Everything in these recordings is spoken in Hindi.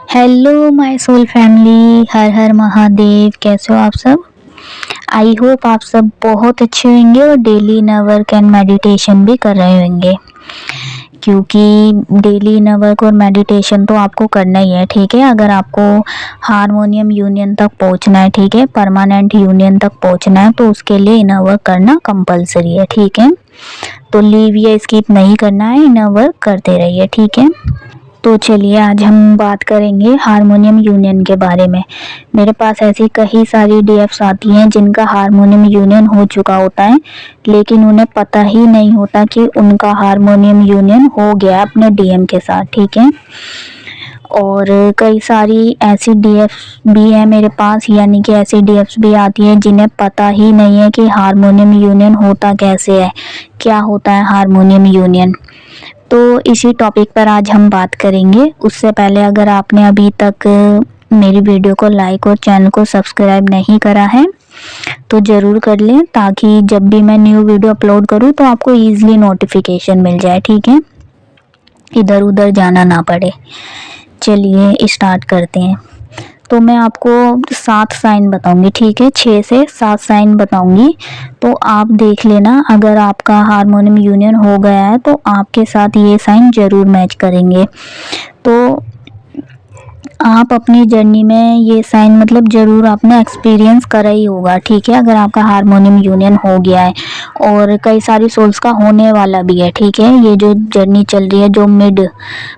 हेलो माय सोल फैमिली, हर हर महादेव। कैसे हो आप सब? आई होप आप सब बहुत अच्छे होंगे और daily in work and meditation भी कर रहे होंगे, क्योंकि डेली इन वर्क और मेडिटेशन तो आपको करना ही है। ठीक है, अगर आपको हारमोनियम यूनियन तक पहुंचना है, ठीक है, परमानेंट यूनियन तक पहुंचना है, तो उसके लिए इन वर्क करना कंपलसरी है। ठीक है, तो लीव या स्किप नहीं करना है, इन वर्क करते रहिए। ठीक है, तो चलिए आज हम बात करेंगे हारमोनियम यूनियन के बारे में। मेरे पास ऐसी कई सारी डीएफ्स आती हैं जिनका हारमोनियम यूनियन हो चुका होता है, लेकिन उन्हें पता ही नहीं होता कि उनका हारमोनियम यूनियन हो गया अपने डीएम के साथ। ठीक है, और कई सारी ऐसी डीएफ्स भी हैं मेरे पास, यानी कि ऐसी डीएफ्स भी आती हैं जिन्हें पता ही नहीं है कि हारमोनियम यूनियन होता कैसे है, क्या होता है हारमोनियम यूनियन। तो इसी टॉपिक पर आज हम बात करेंगे। उससे पहले अगर आपने अभी तक मेरी वीडियो को लाइक और चैनल को सब्सक्राइब नहीं करा है तो ज़रूर कर लें, ताकि जब भी मैं न्यू वीडियो अपलोड करूं तो आपको ईजिली नोटिफिकेशन मिल जाए। ठीक है, इधर उधर जाना ना पड़े। चलिए स्टार्ट करते हैं। तो मैं आपको 7 साइन बताऊंगी, ठीक है, 6 से 7 साइन बताऊंगी। तो आप देख लेना, अगर आपका हारमोनियम यूनियन हो गया है तो आपके साथ ये साइन जरूर मैच करेंगे। तो आप अपनी जर्नी में ये साइन मतलब ज़रूर आपने एक्सपीरियंस करा ही होगा। ठीक है, अगर आपका हारमोनियम यूनियन हो गया है, और कई सारी सोल्स का होने वाला भी है। ठीक है, ये जो जर्नी चल रही है, जो मिड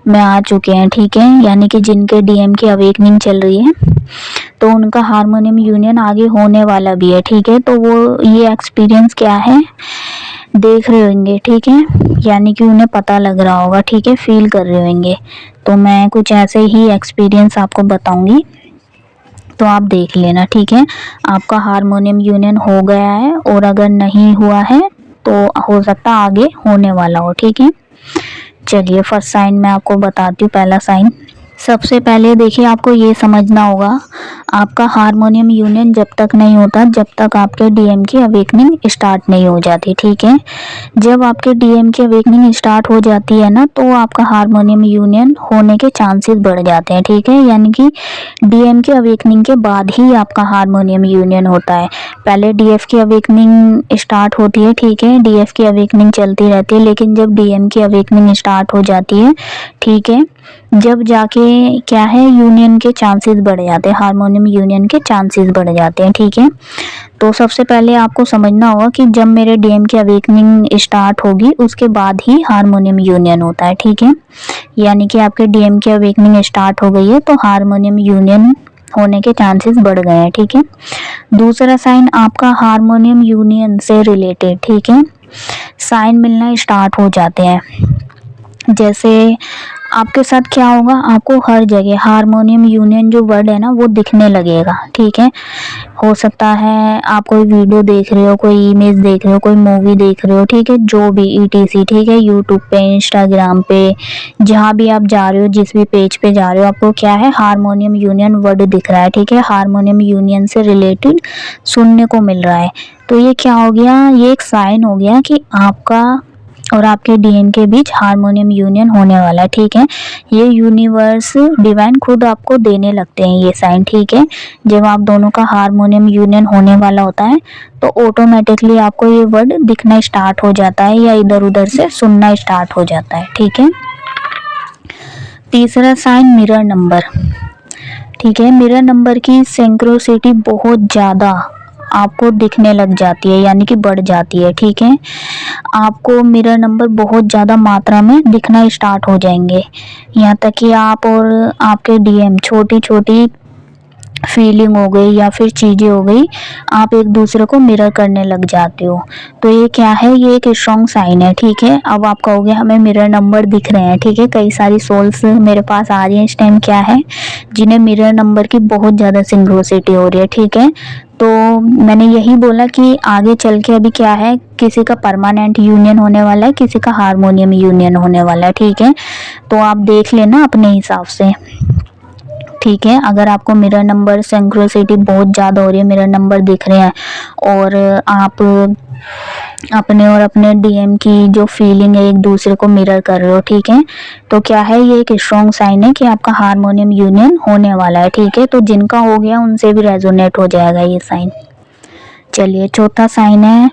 में आ चुके हैं, ठीक है, यानी कि जिनके डीएम की अवेकनिंग चल रही है, तो उनका हारमोनियम यूनियन आगे होने वाला भी है। ठीक है, तो वो ये एक्सपीरियंस क्या है देख रहे होंगे। ठीक है, यानी कि उन्हें पता लग रहा होगा। ठीक है, फील कर रहे होंगे। तो मैं कुछ ऐसे ही एक्सपीरियंस आपको बताऊंगी, तो आप देख लेना। ठीक है, आपका हारमोनियम यूनियन हो गया है, और अगर नहीं हुआ है तो हो सकता आगे होने वाला हो। ठीक है, चलिए फर्स्ट साइन मैं आपको बताती हूँ। पहला साइन, सबसे पहले देखिए, आपको ये समझना होगा, आपका हारमोनियम यूनियन जब तक नहीं होता जब तक आपके डीएम की अवेकनिंग स्टार्ट नहीं हो जाती। ठीक है, जब आपके डीएम की अवेकनिंग स्टार्ट हो जाती है ना, तो आपका हारमोनियम यूनियन होने के चांसेस बढ़ जाते हैं। ठीक है, यानी कि डीएम की अवेकनिंग के बाद ही आपका हारमोनियम यूनियन होता है। पहले डीएफ की अवेकनिंग स्टार्ट होती है, ठीक है, डीएफ की अवेकनिंग चलती रहती है, लेकिन जब डीएम की अवेकनिंग स्टार्ट हो जाती है, ठीक है, जब जाके क्या है, यूनियन के चांसेस बढ़ जाते हैं, हारमोनियम यूनियन के चांसेस बढ़ जाते हैं। ठीक है, तो सबसे पहले आपको समझना होगा कि जब मेरे डीएम की अवेकनिंग स्टार्ट होगी उसके बाद ही हारमोनियम यूनियन होता है। ठीक है, यानी कि आपके डीएम की अवेकनिंग स्टार्ट हो गई है तो हारमोनियम यूनियन होने के चांसेस बढ़ गए हैं। ठीक है, दूसरा साइन, आपका हारमोनियम यूनियन से रिलेटेड, ठीक है, साइन मिलना स्टार्ट हो जाते हैं। जैसे आपके साथ क्या होगा, आपको हर जगह हारमोनियम यूनियन जो वर्ड है ना वो दिखने लगेगा। ठीक है, हो सकता है आप कोई वीडियो देख रहे हो, कोई इमेज देख रहे हो, कोई मूवी देख रहे हो, ठीक है, जो भी ईटीसी, ठीक है, यूट्यूब पे, इंस्टाग्राम पे, जहाँ भी आप जा रहे हो, जिस भी पेज पे जा रहे हो, आपको क्या है, हारमोनियम यूनियन वर्ड दिख रहा है। ठीक है, हारमोनियम यूनियन से रिलेटेड सुनने को मिल रहा है। तो ये क्या हो गया, ये एक साइन हो गया कि आपका और आपके डीएम के बीच हारमोनियम यूनियन होने वाला है। ठीक है, ये यूनिवर्स डिवाइन खुद आपको देने लगते हैं ये साइन। ठीक है, जब आप दोनों का हारमोनियम यूनियन होने वाला होता है तो ऑटोमेटिकली आपको ये वर्ड दिखना स्टार्ट हो जाता है, या इधर उधर से सुनना स्टार्ट हो जाता है। ठीक है, तीसरा साइन, मिरर नंबर। ठीक है, मिरर नंबर की सिंक्रोसिटी बहुत ज़्यादा आपको दिखने लग जाती है, यानी कि बढ़ जाती है। ठीक है, आपको मिरर नंबर बहुत ज़्यादा मात्रा में दिखना स्टार्ट हो जाएंगे, यहाँ तक कि आप और आपके डीएम छोटी छोटी फीलिंग हो गई या फिर चीज़ें हो गई, आप एक दूसरे को मिरर करने लग जाते हो। तो ये क्या है, ये एक स्ट्रॉन्ग साइन है। ठीक है, अब आप कहोगे हमें मिरर नंबर दिख रहे हैं, ठीक है, कई सारी सोल्स मेरे पास आ रही हैं इस टाइम, क्या है, जिन्हें मिरर नंबर की बहुत ज़्यादा सिंक्रोसिटी हो रही है। ठीक है, तो मैंने यही बोला कि आगे चल के अभी क्या है, किसी का परमानेंट यूनियन होने वाला है, किसी का हारमोनियम यूनियन होने वाला है। ठीक है, तो आप देख लेना अपने हिसाब से। ठीक है, अगर आपको मिरर नंबर सिंक्रोसिटी बहुत ज़्यादा हो रही है, मिरर नंबर दिख रहे हैं, और आप अपने और अपने डीएम की जो फीलिंग है एक दूसरे को मिरर कर रहे हो, ठीक है। तो क्या है, ये एक स्ट्रॉन्ग साइन है कि आपका हार्मोनियम यूनियन होने वाला है, ठीक है। तो जिनका हो गया उनसे भी रेजोनेट हो जाएगा ये साइन। चलिए चौथा साइन है,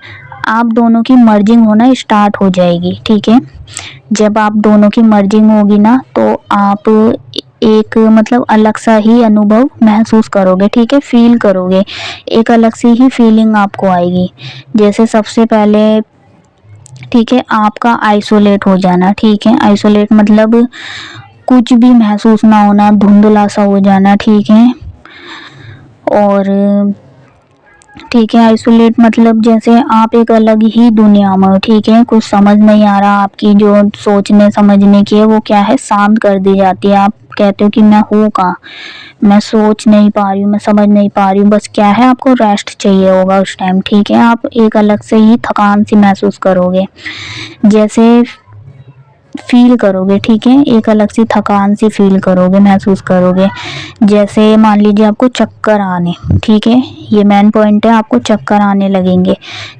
आप दोनों की मर्जिंग होना स्टार्ट हो जाएगी, ठीक है। जब आप दोनों की मर्जिंग होगी ना तो आप एक मतलब अलग सा ही अनुभव महसूस करोगे, ठीक है, फील करोगे, एक अलग सी ही फीलिंग आपको आएगी। जैसे सबसे पहले, ठीक है, आपका आइसोलेट हो जाना, ठीक है। आइसोलेट मतलब कुछ भी महसूस ना होना, धुंधला सा हो जाना, ठीक है। और ठीक है, आइसोलेट मतलब जैसे आप एक अलग ही दुनिया में हो, ठीक है, कुछ समझ नहीं आ रहा, आपकी जो सोचने समझने की है वो क्या है, शांत कर दी जाती है। आप कहते हो कि मैं हूँ कहाँ, मैं सोच नहीं पा रही हूँ, मैं समझ नहीं पा रही हूँ, बस क्या है, आपको रेस्ट चाहिए होगा उस टाइम, ठीक है। आप एक अलग से ही थकान सी महसूस करोगे, जैसे फील करोगे, ठीक है, एक अलग सी थकान सी फील करोगे, महसूस करोगे। जैसे मान लीजिए आपको चक्कर आने, ठीक है, ये मेन पॉइंट है, आपको चक्कर आने लगेंगे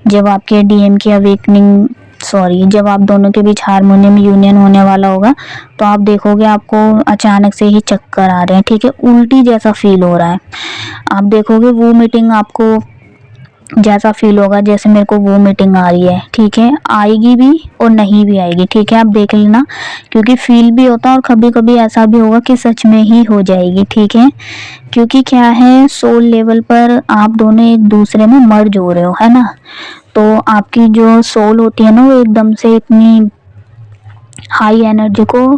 जब आपके डीएम की अवेकनिंग, सॉरी, जब आप दोनों के बीच हार्मोनियम यूनियन होने वाला होगा तो आप देखोगे आपको अचानक से ही चक्कर आ रहे हैं, ठीक है, उल्टी जैसा फील हो रहा है। आप देखोगे वो मीटिंग आपको जैसा फील होगा जैसे मेरे को वो मीटिंग आ रही है, ठीक है, आएगी भी और नहीं भी आएगी, ठीक है, आप देख लेना, क्योंकि फील भी होता है और कभी कभी ऐसा भी होगा कि सच में ही हो जाएगी, ठीक है। क्योंकि क्या है, सोल लेवल पर आप दोनों एक दूसरे में मर्ज हो रहे हो, है ना। तो आपकी जो सोल होती है ना वो एकदम से इतनी हाई एनर्जी को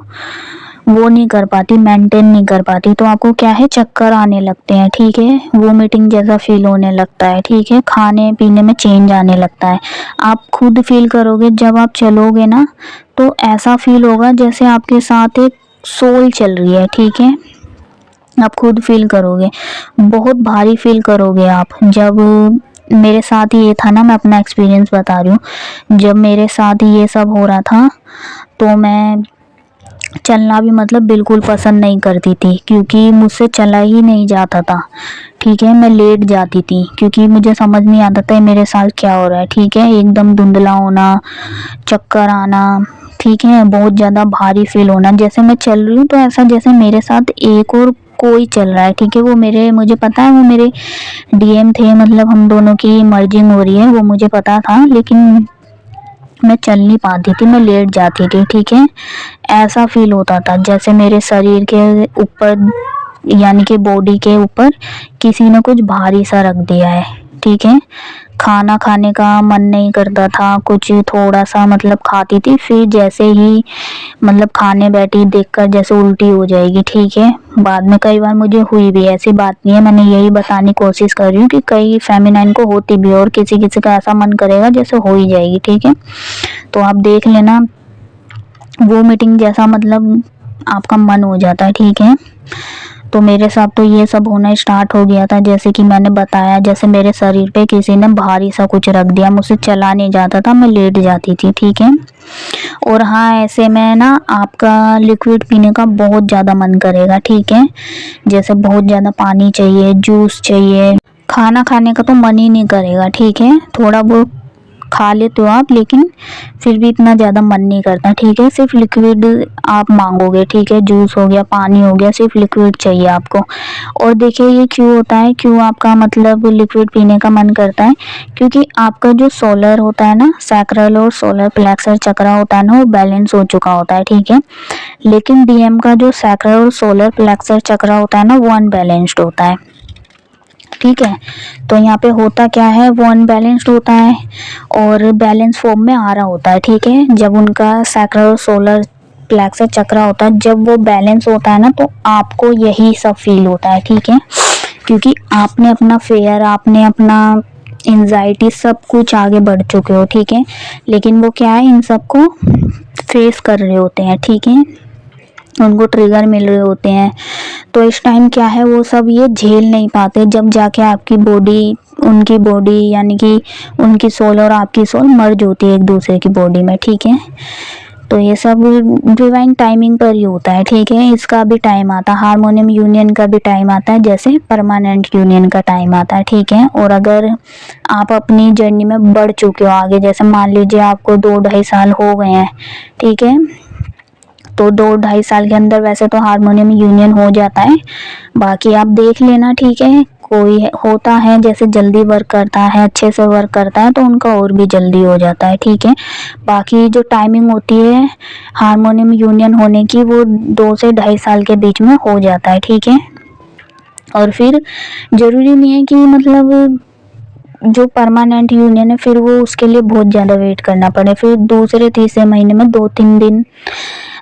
वो नहीं कर पाती, मेंटेन नहीं कर पाती, तो आपको क्या है, चक्कर आने लगते हैं, ठीक है, वो मीटिंग जैसा फील होने लगता है, ठीक है, खाने पीने में चेंज आने लगता है। आप खुद फील करोगे जब आप चलोगे ना तो ऐसा फील होगा जैसे आपके साथ एक सोल चल रही है, ठीक है। आप खुद फील करोगे, बहुत भारी फील करोगे आप। जब मेरे साथ ये था ना, मैं अपना एक्सपीरियंस बता रही हूँ, जब मेरे साथ ये सब हो रहा था तो मैं चलना भी मतलब बिल्कुल पसंद नहीं करती थी, क्योंकि मुझसे चला ही नहीं जाता था, ठीक है। मैं लेट जाती थी क्योंकि मुझे समझ नहीं आता था मेरे साथ क्या हो रहा है, ठीक है, एकदम धुंधला होना, चक्कर आना, ठीक है, बहुत ज़्यादा भारी फील होना। जैसे मैं चल रही हूँ तो ऐसा जैसे मेरे साथ एक और कोई चल रहा है, ठीक है, वो मेरे, मुझे पता है वो मेरे डीएम थे, मतलब हम दोनों की मर्जिंग हो रही है वो मुझे पता था, लेकिन मैं चल नहीं पाती थी, मैं लेट जाती थी, ठीक है। ऐसा फील होता था जैसे मेरे शरीर के ऊपर यानी कि बॉडी के ऊपर किसी ने कुछ भारी सा रख दिया है, ठीक है। खाना खाने का मन नहीं करता था, कुछ थोड़ा सा मतलब खाती थी, फिर जैसे ही मतलब खाने बैठी देखकर जैसे उल्टी हो जाएगी, ठीक है। बाद में कई बार मुझे हुई भी, ऐसी बात नहीं है, मैंने यही बताने की कोशिश कर रही हूँ कि कई फेमिनाइन को होती भी है और किसी किसी का ऐसा मन करेगा जैसे हो ही जाएगी, ठीक है। तो आप देख लेना वो मीटिंग जैसा मतलब आपका मन हो जाता है, ठीक है। तो मेरे साथ तो ये सब होना स्टार्ट हो गया था, जैसे कि मैंने बताया, जैसे मेरे शरीर पे किसी ने भारी सा कुछ रख दिया, मुझसे चला नहीं जाता था, मैं लेट जाती थी, ठीक है। और हाँ, ऐसे में ना आपका लिक्विड पीने का बहुत ज़्यादा मन करेगा, ठीक है, जैसे बहुत ज़्यादा पानी चाहिए, जूस चाहिए, खाना खाने का तो मन ही नहीं करेगा, ठीक है। थोड़ा बहुत खा लेते हो आप, लेकिन फिर भी इतना ज़्यादा मन नहीं करता, ठीक है, सिर्फ लिक्विड आप मांगोगे, ठीक है, जूस हो गया, पानी हो गया, सिर्फ लिक्विड चाहिए आपको। और देखिए ये क्यों होता है, क्यों आपका मतलब लिक्विड पीने का मन करता है, क्योंकि आपका जो सोलर होता है ना, सैक्रल और सोलर प्लेक्सर चक्रा होता है ना, वो बैलेंस हो चुका होता है, ठीक है। लेकिन डीएम का जो सैक्रल और सोलर प्लेक्सर चक्रा होता है ना, वो अनबैलेंस्ड होता है, ठीक है। तो यहाँ पे होता क्या है, वो अनबैलेंस्ड होता है और बैलेंस फॉर्म में आ रहा होता है, ठीक है। जब उनका सैक्रल और सोलर प्लेक्सस चक्रा होता है, जब वो बैलेंस होता है ना तो आपको यही सब फील होता है, ठीक है, क्योंकि आपने अपना फेयर, आपने अपना एंजाइटी सब कुछ आगे बढ़ चुके हो, ठीक है। लेकिन वो क्या है, इन सबको फेस कर रहे होते हैं, ठीक है, उनको ट्रिगर मिल रहे होते हैं। तो इस टाइम क्या है, वो सब ये झेल नहीं पाते, जब जाके आपकी बॉडी, उनकी बॉडी यानी कि उनकी सोल और आपकी सोल मर्ज होती है एक दूसरे की बॉडी में, ठीक है। तो ये सब डिवाइन टाइमिंग पर ही होता है, ठीक है। इसका भी टाइम आता है, हार्मोनियम यूनियन का भी टाइम आता है, जैसे परमानेंट यूनियन का टाइम आता है, ठीक है। और अगर आप अपनी जर्नी में बढ़ चुके हो आगे, जैसे मान लीजिए आपको 2-2.5 साल हो गए हैं, ठीक है, तो 2-2.5 साल के अंदर वैसे तो हार्मोनियम यूनियन हो जाता है, बाकी आप देख लेना, ठीक है। कोई होता है जैसे जल्दी वर्क करता है, अच्छे से वर्क करता है, तो उनका और भी जल्दी हो जाता है, ठीक है। बाकी जो टाइमिंग होती है हार्मोनियम यूनियन होने की, वो 2 से 2.5 साल के बीच में हो जाता है, ठीक है। और फिर ज़रूरी नहीं है कि मतलब जो परमानेंट यूनियन है फिर वो उसके लिए बहुत ज़्यादा वेट करना पड़े, फिर दूसरे तीसरे महीने में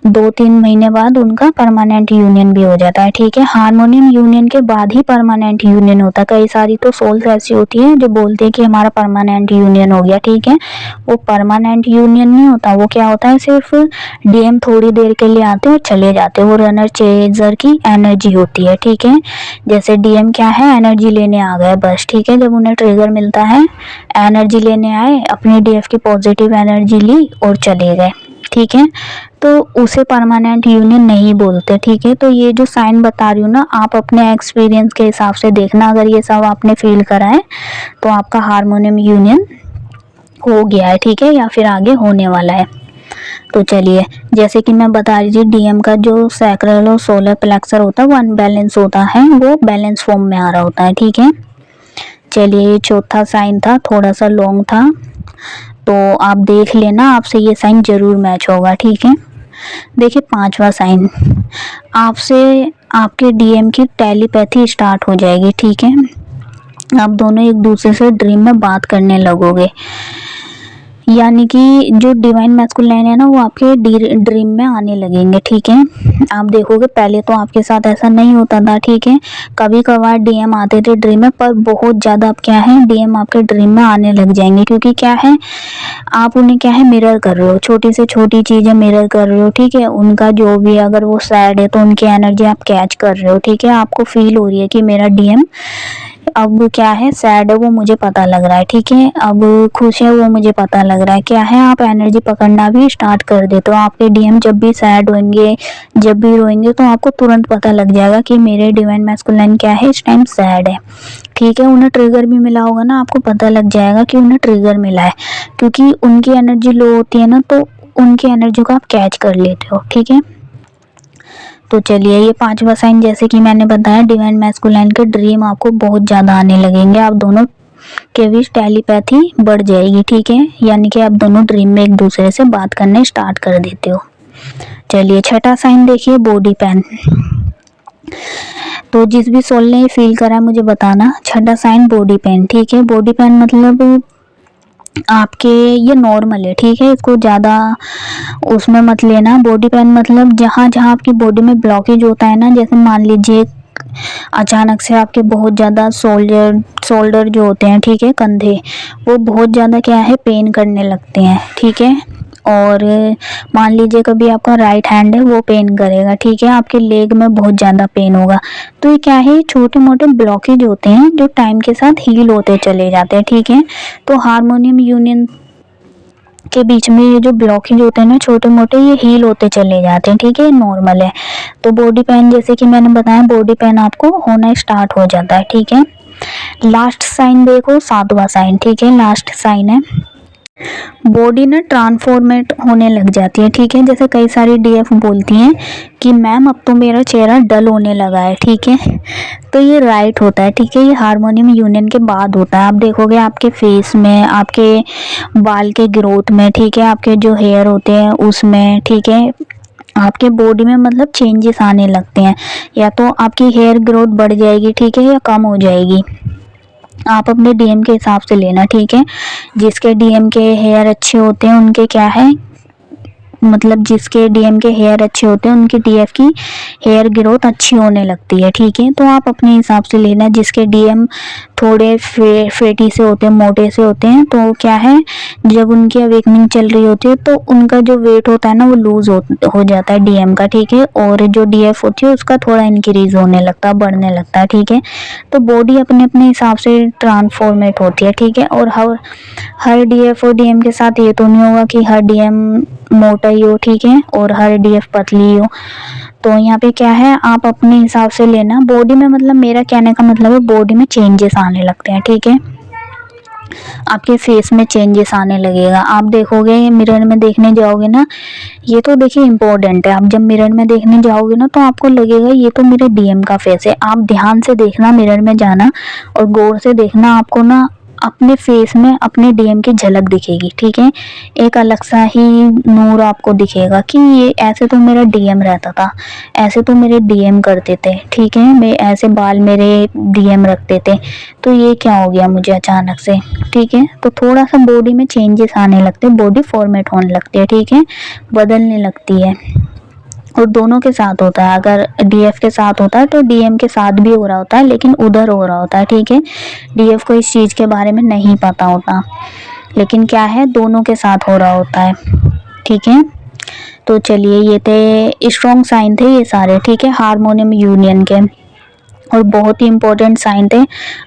2-3 महीने बाद उनका परमानेंट यूनियन भी हो जाता है, ठीक है। हार्मोनियम यूनियन के बाद ही परमानेंट यूनियन होता है। कई सारी तो सोल्स ऐसी होती है जो बोलते हैं कि हमारा परमानेंट यूनियन हो गया, ठीक है। वो परमानेंट यूनियन नहीं होता, वो क्या होता है, सिर्फ डीएम थोड़ी देर के लिए आते और चले जाते, वो रनर चेजर की एनर्जी होती है, ठीक है। जैसे डीएम क्या है, एनर्जी लेने आ गए बस, ठीक है। जब उन्हें ट्रिगर मिलता है, एनर्जी लेने आए, अपनी डीएफ की पॉजिटिव एनर्जी ली और चले गए, ठीक है। तो उसे परमानेंट यूनियन नहीं बोलते, ठीक है। तो ये जो साइन बता रही हूँ ना, आप अपने एक्सपीरियंस के हिसाब से देखना, अगर ये सब आपने फील करा है तो आपका हार्मोनियम यूनियन हो गया है, ठीक है, या फिर आगे होने वाला है। तो चलिए, जैसे कि मैं बता रही थी, डीएम का जो सैक्रल और सोलर प्लेक्सर होता है वो अनबैलेंस होता है, वो बैलेंस फॉर्म में आ रहा होता है, ठीक है। चलिए, ये चौथा साइन था, थोड़ा सा लॉन्ग था, तो आप देख लेना, आपसे ये साइन जरूर मैच होगा, ठीक है। देखिए, 5वां साइन, आपसे आपके डीएम की टेलीपैथी स्टार्ट हो जाएगी, ठीक है। आप दोनों एक दूसरे से ड्रीम में बात करने लगोगे, यानी कि जो डिवाइन मैस्कुलाइन है ना, वो आपके ड्रीम में आने लगेंगे, ठीक है। आप देखोगे पहले तो आपके साथ ऐसा नहीं होता था, ठीक है। कभी कभार डीएम आते थे ड्रीम में, पर बहुत ज़्यादा अब क्या है, डीएम आपके ड्रीम में आने लग जाएंगे, क्योंकि क्या है, आप उन्हें क्या है, मिरर कर रहे हो, छोटी से छोटी चीज़ें मिरर कर रहे हो, ठीक है। उनका जो भी, अगर वो सैड है तो उनकी एनर्जी आप कैच कर रहे हो, ठीक है। आपको फील हो रही है कि मेरा डीएम अब क्या है, सैड है वो मुझे पता लग रहा है, ठीक है। अब खुश है वो मुझे पता लग रहा है, क्या है, आप एनर्जी पकड़ना भी स्टार्ट कर दे। तो आपके डीएम जब भी सैड होंगे, जब भी रोएंगे, तो आपको तुरंत पता लग जाएगा कि मेरे डिवाइन मैस्कुलाइन क्या है, इस टाइम सैड है, ठीक है। उन्हें ट्रिगर भी मिला होगा ना, आपको पता लग जाएगा कि उन्हें ट्रिगर मिला है, क्योंकि उनकी एनर्जी लो होती है ना, तो उनकी एनर्जी को आप कैच कर लेते हो, ठीक है। तो चलिए, ये 5वां साइन, जैसे कि मैंने बताया, डिवाइन मैस्कुलाइन के ड्रीम आपको बहुत ज़्यादा आने लगेंगे, आप दोनों के बीच टेलीपैथी बढ़ जाएगी, ठीक है। यानी कि आप दोनों ड्रीम में एक दूसरे से बात करने स्टार्ट कर देते हो। चलिए, 6वां साइन देखिए, बॉडी पेन। तो जिस भी सोल ने फील करा मुझे बताना। 6वां साइन बॉडी पेन, ठीक है। बॉडी पेन मतलब आपके ये नॉर्मल है, ठीक है, इसको ज़्यादा उसमें मत लेना। बॉडी पेन मतलब जहाँ जहाँ आपकी बॉडी में ब्लॉकेज होता है ना, जैसे मान लीजिए अचानक से आपके बहुत ज़्यादा शोल्डर जो होते हैं, ठीक है, कंधे, वो बहुत ज़्यादा क्या है, पेन करने लगते हैं, ठीक है। और मान लीजिए कभी आपका राइट हैंड है, वो पेन करेगा, ठीक है। आपके लेग में बहुत ज़्यादा पेन होगा। तो ये क्या है, छोटे मोटे ब्लॉकेज होते हैं जो टाइम के साथ हील होते चले जाते हैं, ठीक है। तो हार्मोनियम यूनियन के बीच में ये जो ब्लॉकेज होते हैं ना, छोटे मोटे, ये हील होते चले जाते हैं, ठीक है, नॉर्मल है। तो बॉडी पेन, जैसे कि मैंने बताया, बॉडी पेन आपको होना स्टार्ट हो जाता है, ठीक है। लास्ट साइन देखो, 7वां साइन, ठीक है, लास्ट साइन है, बॉडी ना ट्रांसफॉर्मेट होने लग जाती है, ठीक है। जैसे कई सारी डीएफ बोलती हैं कि मैम अब तो मेरा चेहरा डल होने लगा है, ठीक है। तो ये राइट होता है, ठीक है, ये हार्मोनियम यूनियन के बाद होता है। आप देखोगे आपके फेस में, आपके बाल के ग्रोथ में, ठीक है, आपके जो हेयर होते हैं उसमें, ठीक है, आपके बॉडी में मतलब चेंजेस आने लगते हैं, या तो आपकी हेयर ग्रोथ बढ़ जाएगी, ठीक है, या कम हो जाएगी। आप अपने डीएम के हिसाब से लेना, ठीक है। जिसके डीएम के हेयर अच्छे होते हैं उनके क्या है, मतलब जिसके डीएम के हेयर अच्छे होते हैं उनकी डीएफ की हेयर ग्रोथ अच्छी होने लगती है, ठीक है। तो आप अपने हिसाब से लेना, जिसके डीएम थोड़े फैटी से होते हैं, मोटे से होते हैं। तो क्या है, जब उनकी अवेकनिंग चल रही होती है तो उनका जो वेट होता है ना वो लूज हो जाता है डीएम का, ठीक है। और जो डीएफ होती है उसका थोड़ा इंक्रीज होने लगता है, बढ़ने लगता है, ठीक है। तो बॉडी अपने अपने हिसाब से ट्रांसफॉर्मेट होती है, ठीक है। और हर डीएफ और डीएम के साथ ये तो नहीं होगा कि हर डीएम मोटा ही हो, ठीक है, और हर डीएफ पतली हो। तो यहाँ पे क्या है, आप अपने हिसाब से लेना बॉडी में, मतलब मेरा कहने का मतलब है बॉडी में चेंजेस आने लगते हैं, ठीक है। आपके फेस में चेंजेस आने लगेगा, आप देखोगे मिरर में देखने जाओगे ना, ये तो देखिए इम्पोर्टेंट है। आप जब मिरर में देखने जाओगे ना तो आपको लगेगा ये तो मेरे डीएम का फेस है। आप ध्यान से देखना, मिरर में जाना और गौर से देखना, आपको ना अपने फेस में अपने डीएम की झलक दिखेगी, ठीक है। एक अलग सा ही नूर आपको दिखेगा कि ये ऐसे तो मेरा डीएम रहता था, ऐसे तो मेरे डीएम करते थे, ठीक है, मैं ऐसे बाल मेरे डीएम रखते थे, तो ये क्या हो गया मुझे अचानक से, ठीक है। तो थोड़ा सा बॉडी में चेंजेस आने लगते हैं, बॉडी फॉर्मेट होने लगती है, ठीक है, बदलने लगती है। और दोनों के साथ होता है, अगर डीएफ के साथ होता है तो डीएम के साथ भी हो रहा होता है, लेकिन उधर हो रहा होता है, ठीक है। डीएफ को इस चीज़ के बारे में नहीं पता होता, लेकिन क्या है दोनों के साथ हो रहा होता है, ठीक है। तो चलिए, ये थे स्ट्रॉन्ग साइन थे ये सारे, ठीक है, हार्मोनियम यूनियन के, और बहुत ही इंपॉर्टेंट साइन थे।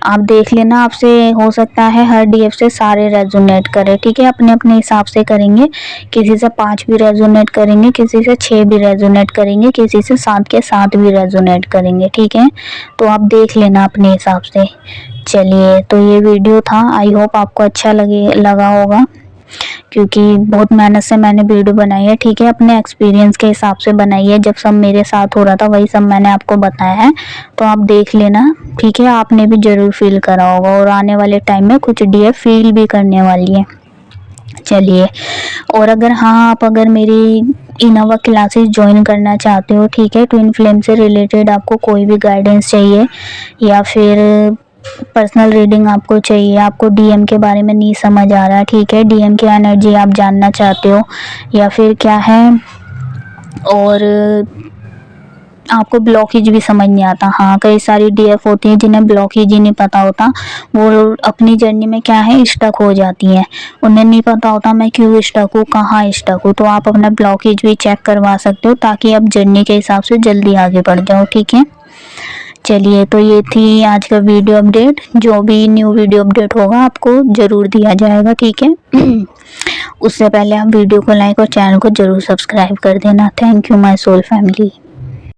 आप देख लेना, आपसे हो सकता है हर डीएफ से सारे रेजोनेट करें, ठीक है, अपने अपने हिसाब से करेंगे। किसी से 5 भी रेजोनेट करेंगे, किसी से 6 भी रेजोनेट करेंगे, किसी से 7 के 7 भी रेजोनेट करेंगे, ठीक है। तो आप देख लेना अपने हिसाब से। चलिए, तो ये वीडियो था, आई होप आपको अच्छा लगा होगा, क्योंकि बहुत मेहनत से मैंने वीडियो बनाई है, ठीक है, अपने एक्सपीरियंस के हिसाब से बनाई है। जब सब मेरे साथ हो रहा था वही सब मैंने आपको बताया है, तो आप देख लेना, ठीक है। आपने भी ज़रूर फील करा होगा, और आने वाले टाइम में कुछ डीएफ फील भी करने वाली है। चलिए, और अगर मेरी इनोवा क्लासेस ज्वाइन करना चाहते हो, ठीक है, ट्विन फ्लेम से रिलेटेड आपको कोई भी गाइडेंस चाहिए, या फिर पर्सनल रीडिंग आपको चाहिए, आपको डीएम के बारे में नहीं समझ आ रहा, ठीक है, डीएम की एनर्जी आप जानना चाहते हो, या फिर क्या है, और आपको ब्लॉकेज भी समझ नहीं आता। हाँ, कई सारी डीएफ होती हैं जिन्हें ब्लॉकेज ही नहीं पता होता, वो अपनी जर्नी में क्या है स्टक हो जाती हैं, उन्हें नहीं पता होता मैं क्यों स्टक हूँ, कहाँ स्टक हूँ। तो आप अपना ब्लॉकेज भी चेक करवा सकते हो, ताकि आप जर्नी के हिसाब से जल्दी आगे बढ़ जाओ, ठीक है। चलिए, तो ये थी आज का वीडियो अपडेट। जो भी न्यू वीडियो अपडेट होगा आपको ज़रूर दिया जाएगा, ठीक है। उससे पहले आप वीडियो को लाइक और चैनल को ज़रूर सब्सक्राइब कर देना। Thank you my soul family.